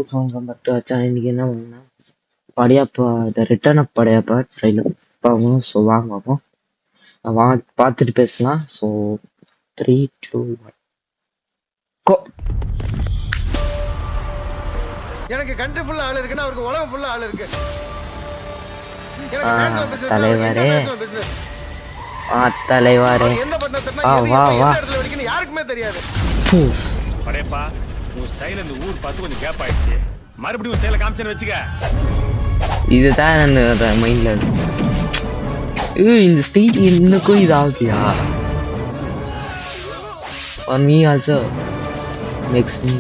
மச்சான் இன்னைக்கு என்ன பண்ணா Padayappa the return of Padayappa trailer பார்ப்போம். ஸோ வாங்க பார்ப்போம். பார்த்துட்டு பேசலாம். So 3, 2, 1 go. எனக்கு கண்ட்ரி ஃபுல்லா ஆள் இருக்குன்னா அவருக்கு உலகம் ஃபுல்லா ஆள் இருக்கு. தலைவரே தலைவரே என்ன பண்ண வா வா யாருக்குமே தெரியாது. படையப்பா உன் ஸ்டைல் இந்த ஊர் பார்த்து கொஞ்சம் கேப் ஆயிடுச்சு. மறுபடியும் ஸ்டைல காமிச்சேன்னு வச்சுக்க. இதுதான் என்னோட மைண்ட்ல இந்த ஸ்டைல் இன்னும் இது ஆகுதியா? For me also makes me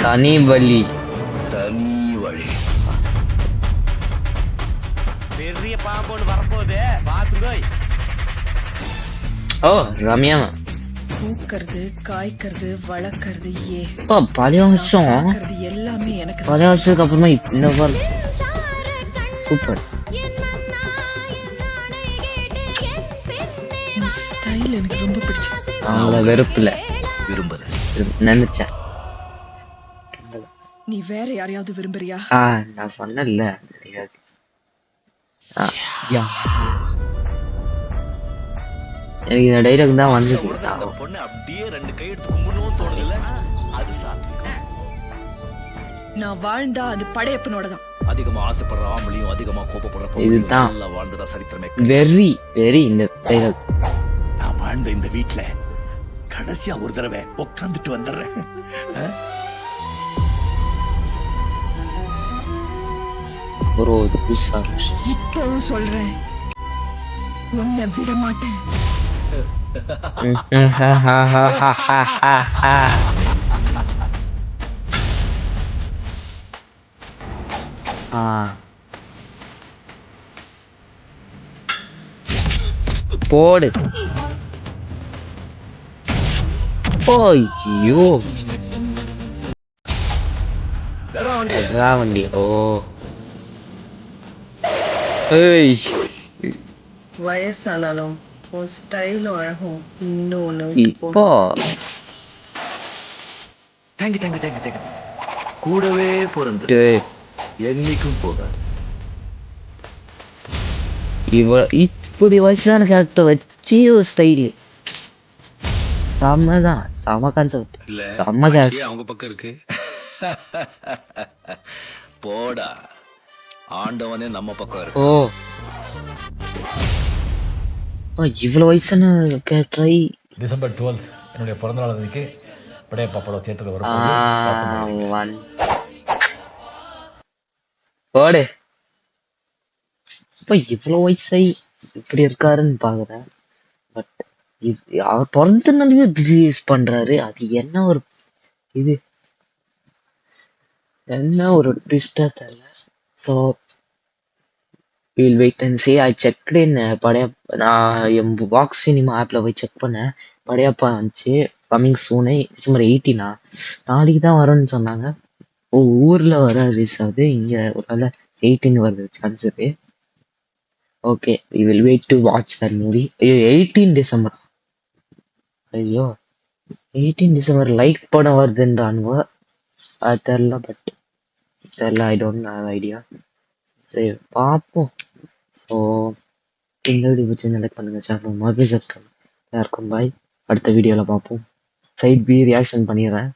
தனி வழி பெரிய பாம்போன்னு வரப்போகுது பாத்துக்கோய். ஓ ரம்யா பூக்கிறது காய்க்கிறது வளர்க்கறது பழைய வருஷம் எல்லாமே எனக்கு பழைய வருஷத்துக்கு அப்புறமா இந்த சூப்பர் ஸ்டைல் எனக்கு ரொம்ப பிடிச்சது. அவங்கள வெறுப்புல நினைச்சேன். நீ வேற யாரையாவது விரும்புறியா? நான் சொன்னேன்ல தெரியாது. எனக்கு இந்த டைலாக் தான் வந்து பொண்ணு அப்படியே ரெண்டு கை எடுத்து கும்பிடணும் தோணுதுல. அது சாத்விகம். நான் வாழ்ந்தா அது படையப்பனோட தான். அதிகமா ஆசைப்படுற ஆம்பளையும் அதிகமா கோபப்படுற இதுதான் நல்லா வாழ்ந்ததா சரித்திரமே. வெரி வெரி இந்த டைலாக். நான் வாழ்ந்த இந்த வீட்டுல கடைசியா ஒரு தடவை உட்காந்துட்டு வந்துடுறேன். ப்ரோ புதுசா இப்பவும் சொல்றேன், உன்னை விட மாட்டேன். போடு. ஐயோ வண்டி. ஓ வயசானாலும் ஸ்டைலும் அழகும் இன்னொன்னு இப்போ கூடவே பொருந்து என்னைக்கும் போகாது. இப்படி வயசான கேரக்டர் வச்சு ஒரு ஸ்டைல் செம்மதான். செம கான்செப்ட். செம்ம கேரக்டர். அவங்க பக்கம் இருக்கு. போடா ஆண்டவனே நம்ம பக்கம் இருக்கு. ஓ இவ்வளவு வயசான கேரக்டரை டிசம்பர் 12 என்னுடைய பிறந்தநாள் அன்னைக்கு படையப்பா படம் தியேட்டர்ல வரும். போடு. இப்ப இவ்வளவு வயசாയി இப்படி இருக்காருன்னு பாக்குறேன். பட் அவர் பிறந்த நாளையே ரிலீஸ் பண்றாரு. அது என்ன ஒரு இது, என்ன ஒரு ட்விஸ்டா தெரியல. So will wait and see. I checked in Padayappa. நான் என் பாக்ஸ் சினிமா ஆப்ல போய் செக் பண்ணேன். படையப்பா வந்துச்சு கம்மிங் சூனே டிசம்பர் 18. நாளைக்கு தான் வரும்னு சொன்னாங்க. ஊர்ல வர ரிலீஸ் ஆகுது. இங்க ஒரு வேலை 18 வருது சான்ஸ் இருக்கு. Okay we will wait to watch that movie. ஐயோ 18 டிசம்பர். ஐயோ 18 டிசம்பர் லைக் படம் வருதுன்றானுங்க. அது தெரில. பட் தெரில, ஐ டோன்ட் ஹேவ் ஐடியா. சரி பார்ப்போம். ஸோ இந்த வீடியோ பிடிச்சி லைக் பண்ணுங்க, சேனல் மறுபடியும் சப்ஸ்கிரைப். யாருக்கும் பாய். அடுத்த வீடியோவில் பார்ப்போம். சைட் பி ரியாக்ஷன் பண்ணிடுறேன்.